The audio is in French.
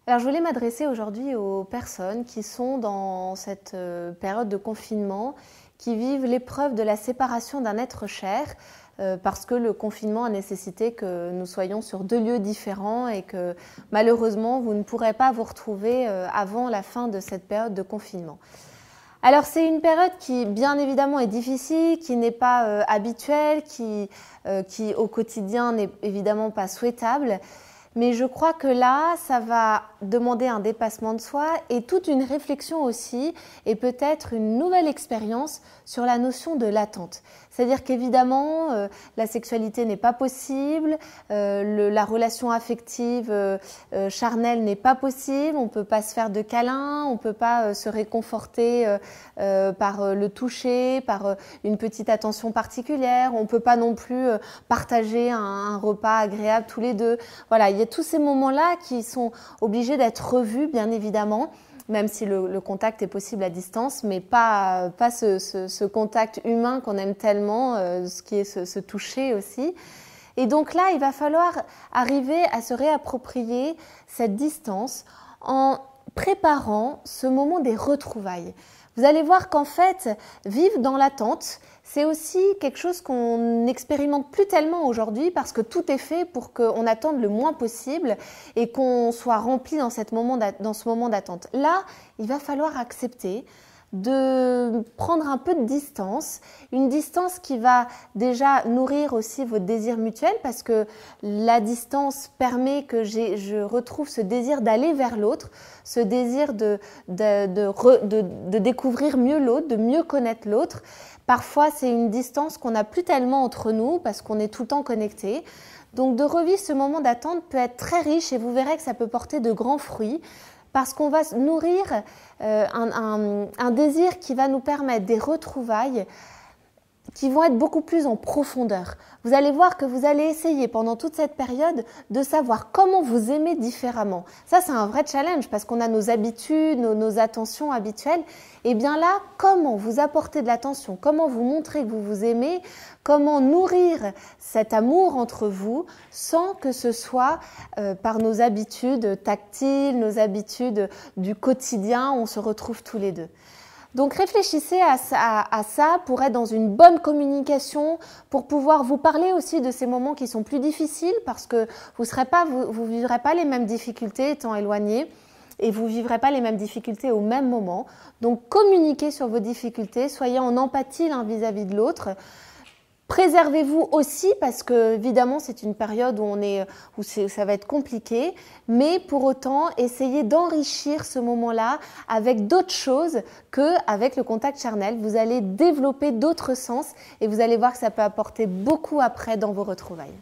Alors, je voulais m'adresser aujourd'hui aux personnes qui sont dans cette période de confinement, qui vivent l'épreuve de la séparation d'un être cher, parce que le confinement a nécessité que nous soyons sur deux lieux différents et que malheureusement, vous ne pourrez pas vous retrouver avant la fin de cette période de confinement. Alors, c'est une période qui, bien évidemment, est difficile, qui n'est pas habituelle, qui au quotidien n'est évidemment pas souhaitable. Mais je crois que là, ça va demander un dépassement de soi et toute une réflexion aussi et peut-être une nouvelle expérience sur la notion de l'attente. C'est-à-dire qu'évidemment, la sexualité n'est pas possible, la relation affective charnelle n'est pas possible, on ne peut pas se faire de câlins, on ne peut pas se réconforter par le toucher, par une petite attention particulière, on ne peut pas non plus partager un repas agréable tous les deux. Voilà, il y a tous ces moments-là qui sont obligés d'être revus, bien évidemment, même si le contact est possible à distance, mais pas ce contact humain qu'on aime tellement, ce qui est se toucher aussi. Et donc là, il va falloir arriver à se réapproprier cette distance en préparant ce moment des retrouvailles. Vous allez voir qu'en fait, vivre dans l'attente, c'est aussi quelque chose qu'on n'expérimente plus tellement aujourd'hui parce que tout est fait pour qu'on attende le moins possible et qu'on soit rempli dans ce moment d'attente. Là, il va falloir accepter de prendre un peu de distance, une distance qui va déjà nourrir aussi votre désir mutuel parce que la distance permet que je retrouve ce désir d'aller vers l'autre, ce désir de découvrir mieux l'autre, de mieux connaître l'autre. Parfois, c'est une distance qu'on n'a plus tellement entre nous parce qu'on est tout le temps connecté. Donc, de revivre ce moment d'attente peut être très riche et vous verrez que ça peut porter de grands fruits. Parce qu'on va nourrir un désir qui va nous permettre des retrouvailles qui vont être beaucoup plus en profondeur. Vous allez voir que vous allez essayer pendant toute cette période de savoir comment vous aimez différemment. Ça, c'est un vrai challenge parce qu'on a nos habitudes, nos attentions habituelles. Et bien là, comment vous apporter de l'attention, comment vous montrer que vous vous aimez, comment nourrir cet amour entre vous sans que ce soit par nos habitudes tactiles, nos habitudes du quotidien, on se retrouve tous les deux. Donc réfléchissez à ça pour être dans une bonne communication, pour pouvoir vous parler aussi de ces moments qui sont plus difficiles parce que vous vivrez pas les mêmes difficultés étant éloignés et vous vivrez pas les mêmes difficultés au même moment. Donc communiquez sur vos difficultés, soyez en empathie l'un vis-à-vis de l'autre. Préservez-vous aussi parce que évidemment c'est une période où ça va être compliqué, mais pour autant essayez d'enrichir ce moment-là avec d'autres choses qu'avec le contact charnel. Vous allez développer d'autres sens et vous allez voir que ça peut apporter beaucoup après dans vos retrouvailles.